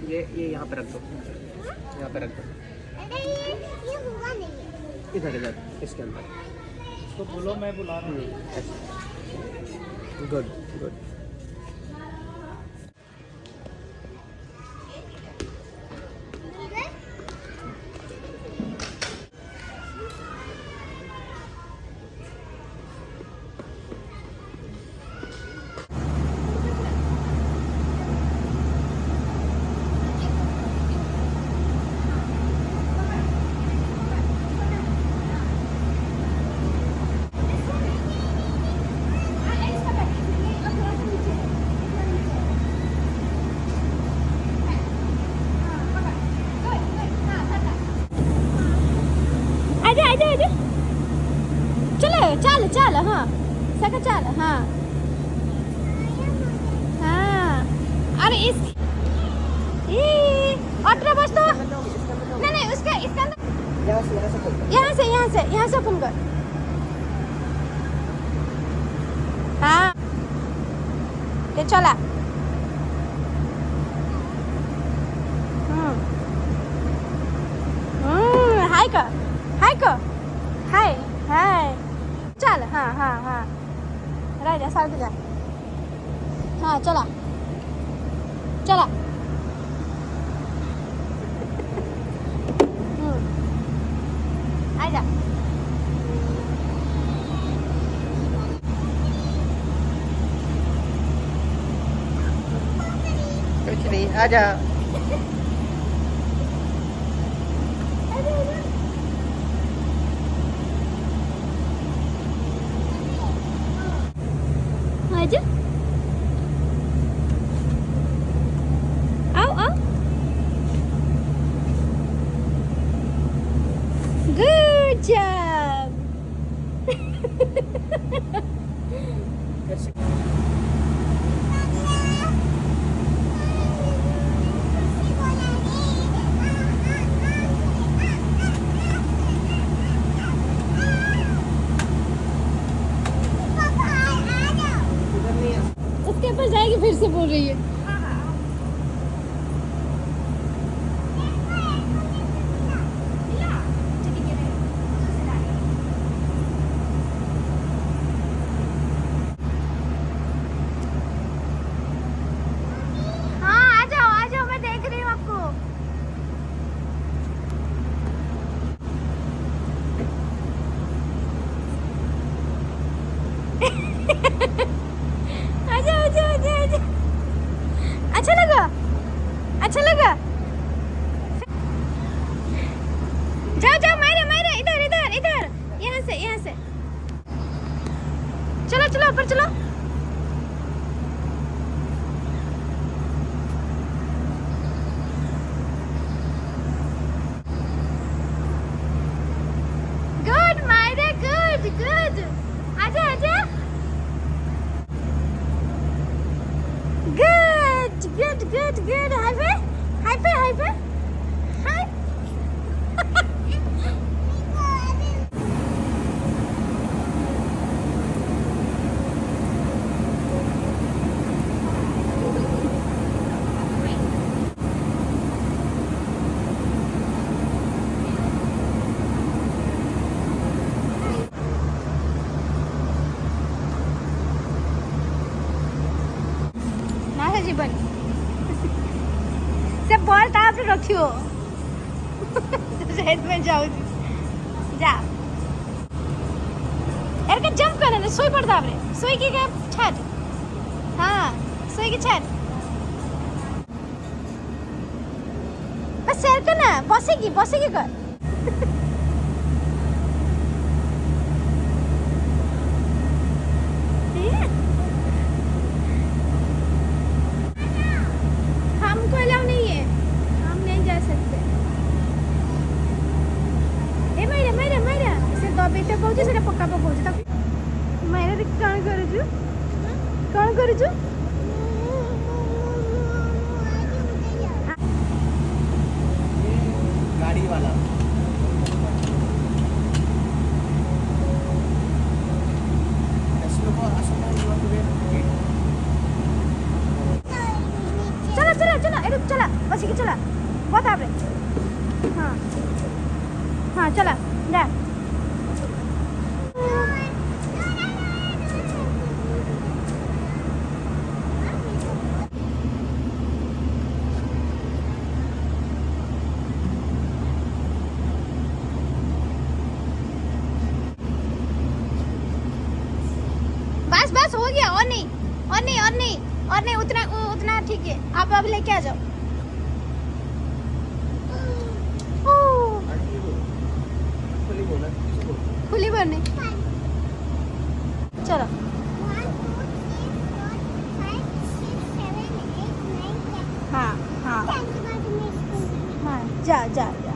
ये यहाँ पे रख दो, यहाँ पे रख दो। ये हुआ नहीं है। इधर इधर इसके अंदर। तो बोलो मैं बुला रहा हूँ। Good good. आजा आजा आजा, चलो चल चल, हाँ सका चल, हाँ हाँ। अरे इस अठारह बस तो नहीं नहीं, उसका इसका अंदर यहाँ से खोल दो। यहाँ से ओपन कर। हाँ ते चला। हाय कर, हाय कर, हाय हाय। चल हाँ हाँ हाँ, राइट साइड जा। हाँ चला चला। आजा। कुछ नहीं, आजा। आजा, आओ आओ। Good job. उसके ऊपर जाएगी, फिर से बोल रही है। हाँ आ जाओ, मैं देख रही हूँ आपको। आजा आजा आजा आजा। अच्छा लगा, अच्छा लगा। जाओ जाओ, मायरा मायरा, इधर इधर इधर, यहाँ से। चलो चलो ऊपर चलो। Good Myra, good good. आजा आजा। Good, good, good, good. High five, high five, high five. High. ना जीवन से बॉल ताप रखियो। रेड में जाओ जा। एरका जंप करे ना, सोई पड़ता आपरे, सोई की का छत। हाँ सोई की छत। बस एरका ना बसेगी कर। हमको अलाउ नहीं है, हम नहीं जा सकते। ए मायरा मायरा मायरा, से दबेते कहूँ से पक्का पकाऊ तक। मायरा देख कौन करूँ, कौन करूँ। गाड़ी वाला चलो चलो चलो। अरे चला बस की चला बहुत आप हाँ हाँ चला जा बस बस हो गया और नहीं और नहीं और नहीं और नहीं उतना उतना ठीक है आप अब लेके आ जाओ खुली बोला किसी को खुली भरने चलो हाँ हाँ हाँ जा जा जा